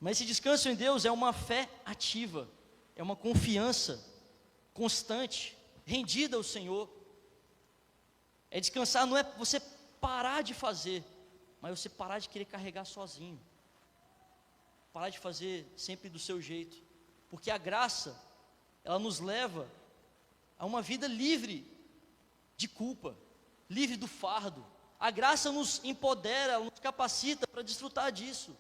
Mas esse descanso em Deus é uma fé ativa, é uma confiança constante, rendida ao Senhor. É descansar, não é você parar de fazer, mas você parar de querer carregar sozinho. Parar de fazer sempre do seu jeito. Porque a graça, ela nos leva a uma vida livre de culpa, livre do fardo. A graça nos empodera, ela nos capacita para desfrutar disso.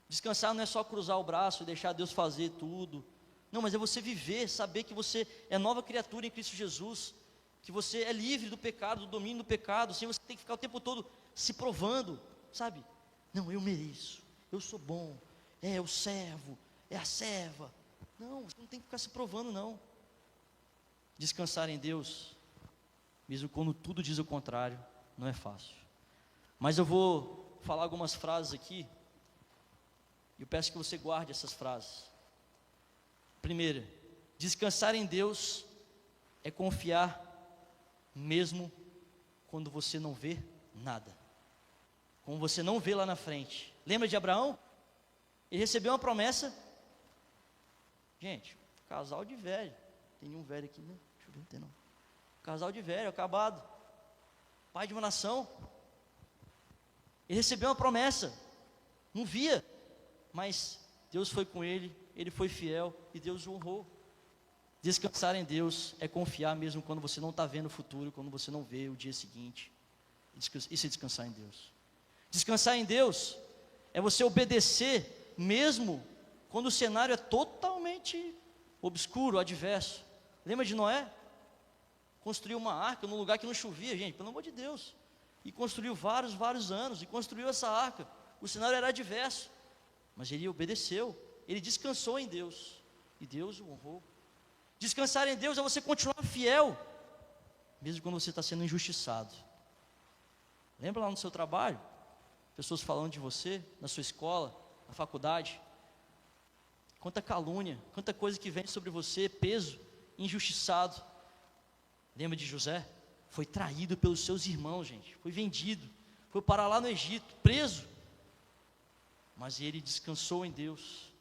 Descansar não é só cruzar o braço e deixar Deus fazer tudo. Não, mas é você viver, saber que você é nova criatura em Cristo Jesus, que você é livre do pecado, do domínio do pecado, sem você ter que ficar o tempo todo se provando, sabe? Não, eu mereço, eu sou bom, é o servo, é a serva. Não, você não tem que ficar se provando não. Descansar em Deus, mesmo quando tudo diz o contrário, não é fácil. Mas eu vou falar algumas frases aqui, e eu peço que você guarde essas frases. Primeira, descansar em Deus é confiar mesmo quando você não vê nada. Como você não vê lá na frente. Lembra de Abraão? Ele recebeu uma promessa. Gente, casal de velho. Tem nenhum velho aqui, né? Deixa eu ver, não tem não. Casal de velho, acabado. Pai de uma nação. Ele recebeu uma promessa. Não via, mas Deus foi com ele, ele foi fiel e Deus o honrou. Descansar em Deus é confiar mesmo quando você não está vendo o futuro, quando você não vê o dia seguinte. Isso é descansar em Deus. Descansar em Deus é você obedecer mesmo quando o cenário é totalmente obscuro, adverso. Lembra de Noé? construiu uma arca num lugar que não chovia, gente, pelo amor de Deus. E construiu vários anos, e construiu essa arca. O cenário era adverso, mas ele obedeceu, ele descansou em Deus, e Deus o honrou. Descansar em Deus é você continuar fiel, mesmo quando você está sendo injustiçado. Lembra lá no seu trabalho? Pessoas falando de você, na sua escola, na faculdade. Quanta calúnia, quanta coisa que vem sobre você, peso, injustiçado. Lembra de José? Foi traído pelos seus irmãos, gente. Foi vendido, foi parar lá no Egito, preso. Mas ele descansou em Deus.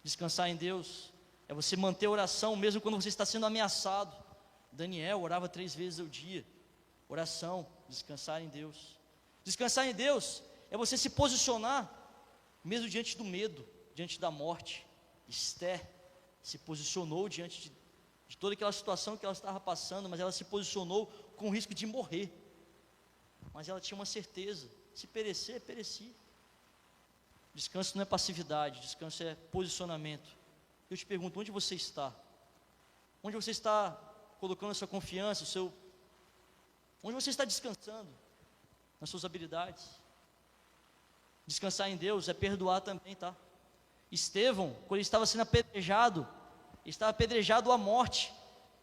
Descansar em Deus é você manter a oração, mesmo quando você está sendo ameaçado. Daniel orava 3 vezes ao dia. Oração, descansar em Deus. Descansar em Deus é você se posicionar, mesmo diante do medo, diante da morte. Esther se posicionou diante de toda aquela situação que ela estava passando, mas ela se posicionou com o risco de morrer. Mas ela tinha uma certeza: se perecer, pereci. Descanso não é passividade, descanso é posicionamento. Eu te pergunto, onde você está? Onde você está colocando a sua confiança, onde você está descansando? Nas suas habilidades. Descansar em Deus é perdoar também, tá? Estevão, quando ele estava sendo apedrejado, estava apedrejado à morte,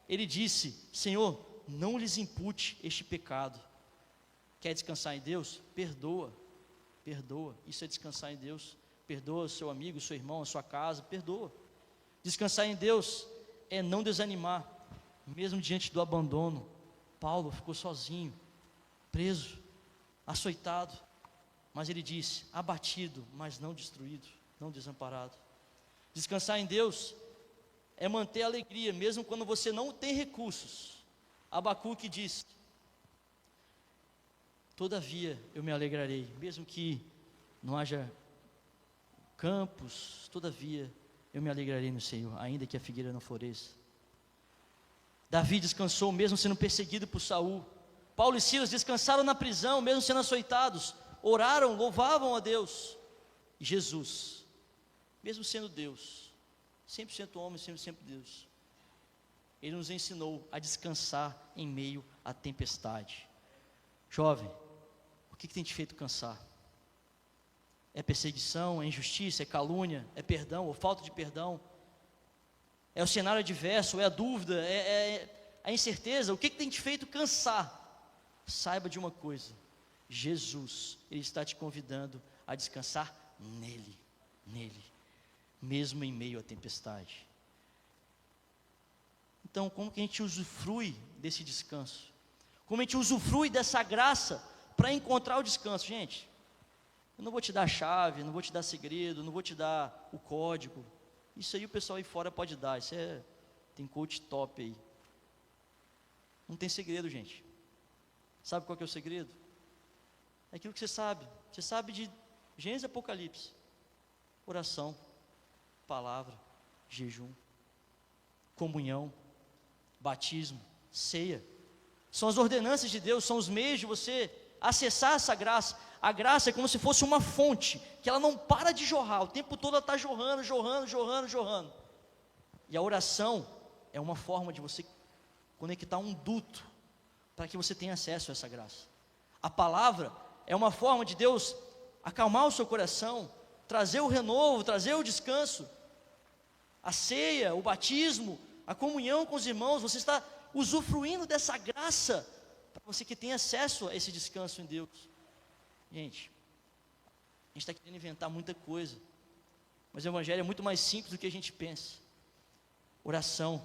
ele disse: Senhor, não lhes impute este pecado. Quer descansar em Deus? Perdoa, perdoa, isso é descansar em Deus. Perdoa o seu amigo, o seu irmão, a sua casa, perdoa. Descansar em Deus é não desanimar, mesmo diante do abandono. Paulo ficou sozinho, preso, açoitado, mas ele disse: abatido, mas não destruído, não desamparado. Descansar em Deus é manter a alegria, mesmo quando você não tem recursos. Abacuque disse: todavia eu me alegrarei, mesmo que não haja campos, todavia eu me alegrarei no Senhor, ainda que a figueira não floresça. Davi descansou, mesmo sendo perseguido por Saul. Paulo e Silas descansaram na prisão, mesmo sendo açoitados. Oraram, louvavam a Deus. E Jesus, mesmo sendo Deus, 100% homem, 100% Deus, Ele nos ensinou a descansar em meio à tempestade. Jovem, o que tem te feito cansar? É perseguição, é injustiça, é calúnia, é perdão ou falta de perdão? É o cenário adverso, é a dúvida, é a incerteza? O que tem te feito cansar? Saiba de uma coisa: Jesus, Ele está te convidando a descansar nele, mesmo em meio à tempestade. Então, como que a gente usufrui desse descanso? Como a gente usufrui dessa graça para encontrar o descanso? Gente, eu não vou te dar a chave, não vou te dar segredo, não vou te dar o código. Isso aí o pessoal aí fora pode dar, tem coach top aí. Não tem segredo, gente. Sabe qual que é o segredo? É aquilo que você sabe de Gênesis e Apocalipse: oração, palavra, jejum, comunhão, batismo, ceia. São as ordenanças de Deus, são os meios de você acessar essa graça. A graça é como se fosse uma fonte, que ela não para de jorrar, o tempo todo ela está jorrando. E a oração é uma forma de você conectar um duto, para que você tenha acesso a essa graça. A palavra é uma forma de Deus acalmar o seu coração, trazer o renovo, trazer o descanso. A ceia, o batismo, a comunhão com os irmãos, você está usufruindo dessa graça, para você que tem acesso a esse descanso em Deus. Gente, a gente está querendo inventar muita coisa, mas o Evangelho é muito mais simples do que a gente pensa. Oração,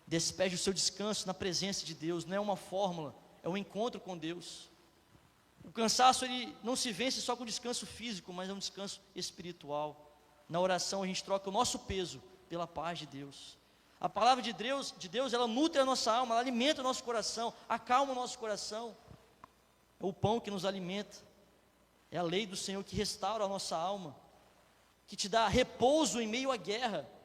despeje o seu descanso na presença de Deus, não é uma fórmula, é um encontro com Deus. O cansaço, ele não se vence só com descanso físico, mas é um descanso espiritual. Na oração a gente troca o nosso peso pela paz de Deus. A palavra de Deus, ela nutre a nossa alma, ela alimenta o nosso coração, acalma o nosso coração. É o pão que nos alimenta. É a lei do Senhor que restaura a nossa alma, que te dá repouso em meio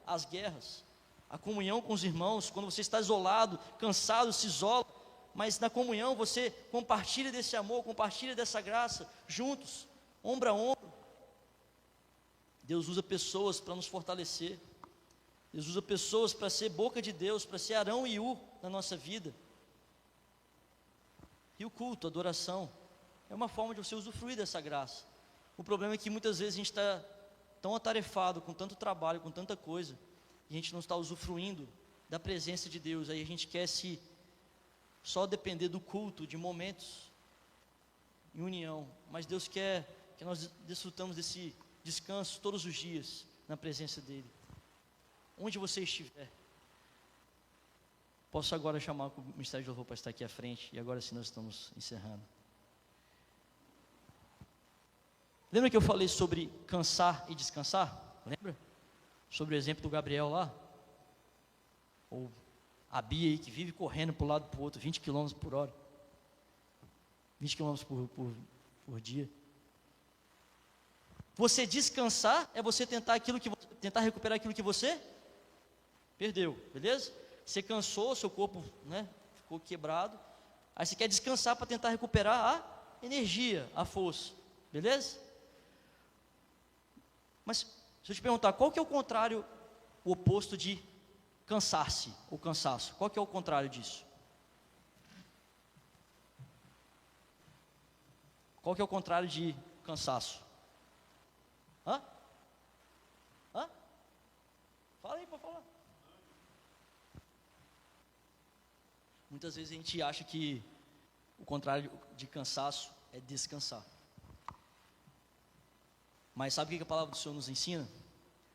às guerras. A comunhão com os irmãos, quando você está isolado, cansado, se isola, mas na comunhão você compartilha desse amor, compartilha dessa graça, juntos, ombro a ombro. Deus usa pessoas para nos fortalecer. Deus usa pessoas para ser boca de Deus, para ser Arão e Ur na nossa vida. E o culto, a adoração, é uma forma de você usufruir dessa graça. O problema é que muitas vezes a gente está tão atarefado, com tanto trabalho, com tanta coisa, e a gente não está usufruindo da presença de Deus. Aí a gente quer só depender do culto, de momentos em união. Mas Deus quer que nós desfrutamos desse descanso todos os dias na presença dEle. Onde você estiver. Posso agora chamar o Ministério de Louvor para estar aqui à frente. E agora sim nós estamos encerrando. Lembra que eu falei sobre cansar e descansar? Lembra? Sobre o exemplo do Gabriel lá? Ou a Bia aí que vive correndo para um lado e para o outro, 20 km por hora. 20 km por dia. Você descansar é você tentar recuperar aquilo que você perdeu, beleza? Você cansou, seu corpo, né, ficou quebrado. Aí você quer descansar para tentar recuperar a energia, a força, beleza? Mas se eu te perguntar, qual que é o contrário, o oposto de cansar-se ou cansaço? Qual que é o contrário disso? Qual que é o contrário de cansaço? Hã? Fala aí para falar. Muitas vezes a gente acha que o contrário de cansaço é descansar. Mas sabe o que a palavra do Senhor nos ensina?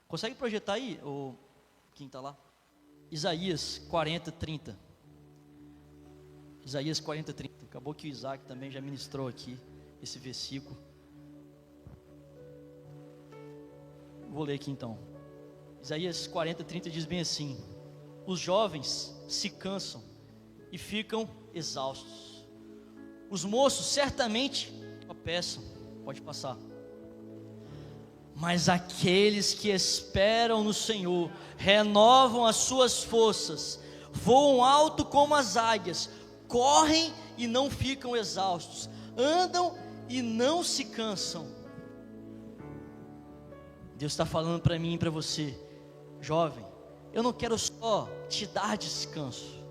Consegue projetar aí, quem está lá? Isaías 40:30. Isaías 40:30. Acabou que o Isaac também já ministrou aqui esse versículo. Vou ler aqui então. Isaías 40:30 diz bem assim: os jovens se cansam e ficam exaustos. Os moços certamente tropeçam. Pode passar. Mas aqueles que esperam no Senhor renovam as suas forças, voam alto como as águias, correm e não ficam exaustos, andam e não se cansam. Deus está falando para mim e para você, jovem, eu não quero só te dar descanso,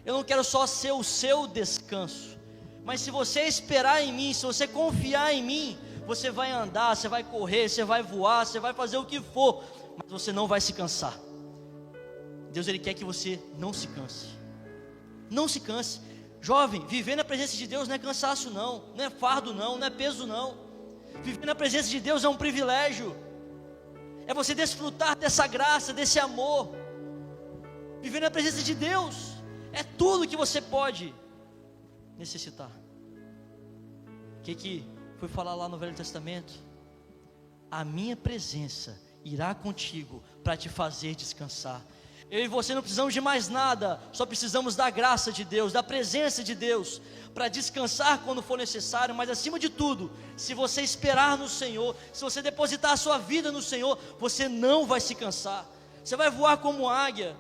eu não quero só ser o seu descanso, mas se você esperar em mim, se você confiar em mim, você vai andar, você vai correr, você vai voar, você vai fazer o que for, mas você não vai se cansar. Deus, Ele quer que você não se canse. Não se canse. Jovem, viver na presença de Deus não é cansaço não, não é fardo não é peso não. Viver na presença de Deus é um privilégio. É você desfrutar dessa graça, desse amor. Viver na presença de Deus é tudo que você pode necessitar. O que foi falar lá no Velho Testamento? A minha presença irá contigo para te fazer descansar. Eu e você não precisamos de mais nada, só precisamos da graça de Deus, da presença de Deus, para descansar quando for necessário. Mas acima de tudo, se você esperar no Senhor, se você depositar a sua vida no Senhor, você não vai se cansar. Você vai voar como águia,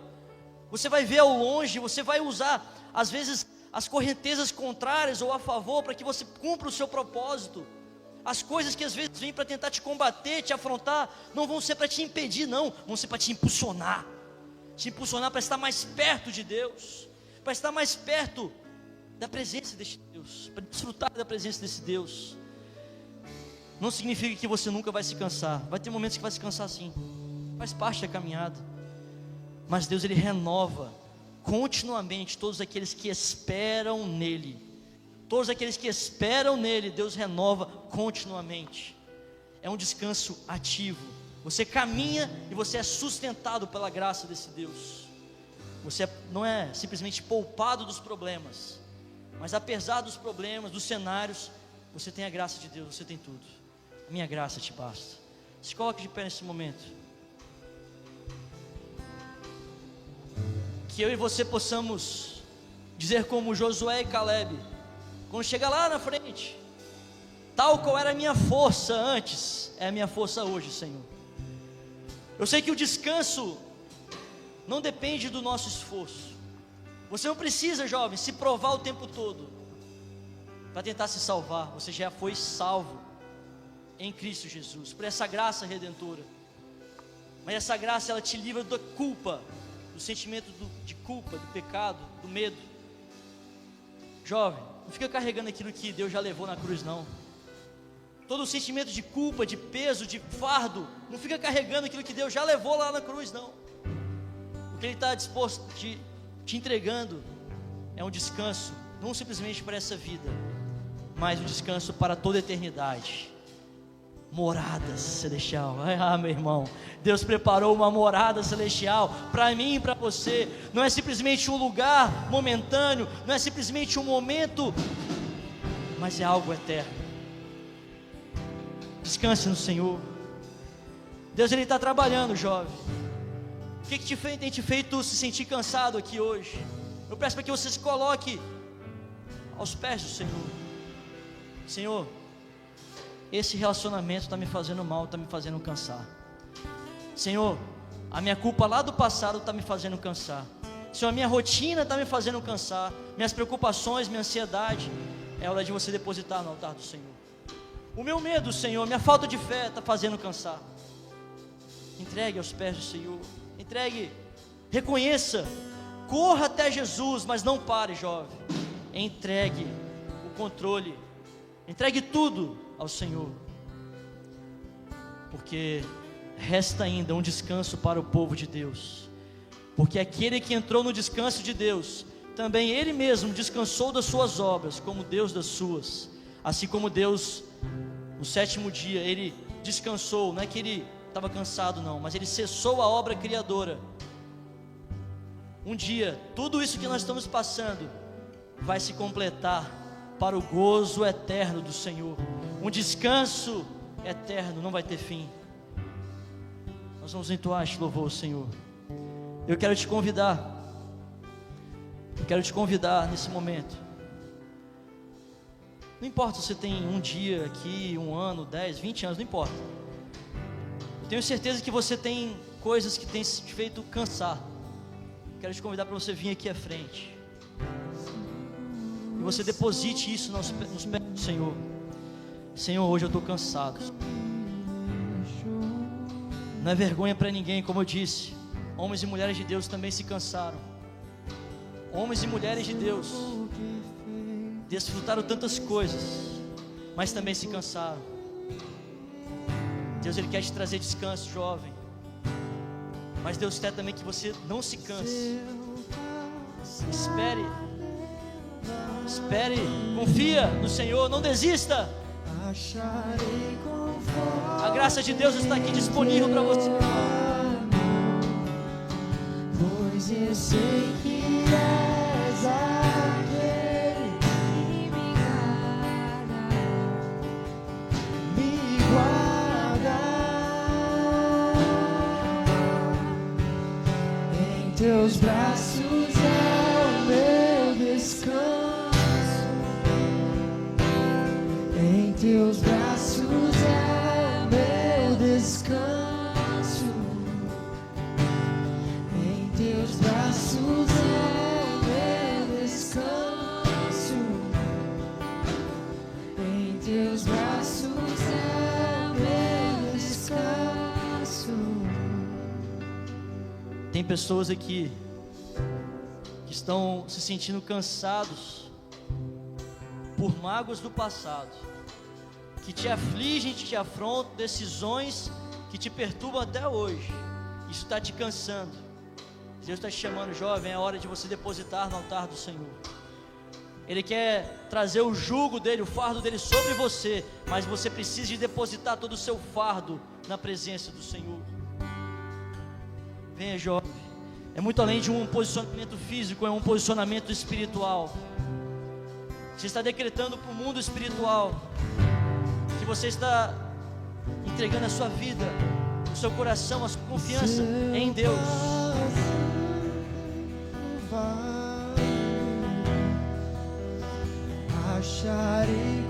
você vai ver ao longe, você vai usar às vezes as correntezas contrárias ou a favor, para que você cumpra o seu propósito. As coisas que às vezes vêm para tentar te combater, te afrontar, não vão ser para te impedir não, vão ser para te impulsionar para estar mais perto de Deus, para estar mais perto da presença deste Deus, para desfrutar da presença desse Deus. Não significa que você nunca vai se cansar, vai ter momentos que vai se cansar sim, faz parte da caminhada, mas Deus, Ele renova continuamente todos aqueles que esperam nele. Todos aqueles que esperam nele, Deus renova continuamente. É um descanso ativo. Você caminha e você é sustentado pela graça desse Deus. Você não é simplesmente poupado dos problemas, mas apesar dos problemas, dos cenários, você tem a graça de Deus, você tem tudo. A minha graça te basta. Se coloque de pé nesse momento. Que eu e você possamos dizer como Josué e Caleb, quando chega lá na frente: tal qual era a minha força antes, é a minha força hoje, Senhor. Eu sei que o descanso não depende do nosso esforço. Você não precisa, jovem, se provar o tempo todo para tentar se salvar. Você já foi salvo em Cristo Jesus, por essa graça redentora. Mas essa graça, ela te livra da culpa, do sentimento de culpa, do pecado, do medo. Jovem, não fica carregando aquilo que Deus já levou na cruz, não. Todo o sentimento de culpa, de peso, de fardo, não fica carregando aquilo que Deus já levou lá na cruz, não. O que Ele está disposto te entregando é um descanso, não simplesmente para essa vida, mas um descanso para toda a eternidade. Morada celestial. Meu irmão, Deus preparou uma morada celestial para mim e para você. Não é simplesmente um lugar momentâneo, não é simplesmente um momento, mas é algo eterno. Descanse no Senhor. Deus, Ele está trabalhando, jovem. O que tem te feito se sentir cansado aqui hoje? Eu peço para que você se coloque aos pés do Senhor. Senhor, esse relacionamento está me fazendo mal, está me fazendo cansar. Senhor, a minha culpa lá do passado está me fazendo cansar. Senhor, a minha rotina está me fazendo cansar. Minhas preocupações, minha ansiedade. É hora de você depositar no altar do Senhor. O meu medo, Senhor, minha falta de fé está fazendo cansar. Entregue aos pés do Senhor. Entregue, reconheça. Corra até Jesus, mas não pare, jovem. Entregue o controle. Entregue tudo ao Senhor, porque resta ainda um descanso para o povo de Deus, porque aquele que entrou no descanso de Deus, também Ele mesmo descansou das suas obras, como Deus das suas. Assim como Deus, no sétimo dia, Ele descansou, não é que Ele estava cansado não, mas Ele cessou a obra criadora. Um dia, tudo isso que nós estamos passando, vai se completar para o gozo eterno do Senhor. Um descanso eterno, não vai ter fim. Nós vamos entoar este louvor, Senhor. Eu quero te convidar nesse momento. Não importa se você tem um dia aqui, um ano, 10, 20 anos, não importa. Eu tenho certeza que você tem coisas que têm te feito cansar. Quero te convidar para você vir aqui à frente. E você deposite isso nos pés do Senhor. Senhor, hoje eu estou cansado. Não é vergonha para ninguém, como eu disse. Homens e mulheres de Deus também se cansaram. Homens e mulheres de Deus desfrutaram tantas coisas, mas também se cansaram. Deus, Ele quer te trazer descanso, jovem. Mas Deus quer também que você não se canse. Espere, confia no Senhor, não desista. A graça de Deus está aqui disponível para você. Pois eu sei que és aquele que me guarda em teus braços é o meu descanso. Em teus braços é o meu descanso. Em teus braços é o meu descanso. Em teus braços é o meu descanso. Tem pessoas aqui que estão se sentindo cansados por mágoas do passado, que te afligem, que te afrontam, decisões que te perturbam até hoje. Isso está te cansando. Deus está te chamando, jovem, é hora de você depositar no altar do Senhor. Ele quer trazer o jugo dele, o fardo dele sobre você, mas você precisa de depositar todo o seu fardo na presença do Senhor. Venha, jovem. É muito além de um posicionamento físico, é um posicionamento espiritual. Você está decretando para o mundo espiritual que você está entregando a sua vida, o seu coração, a sua confiança em Deus. Acharei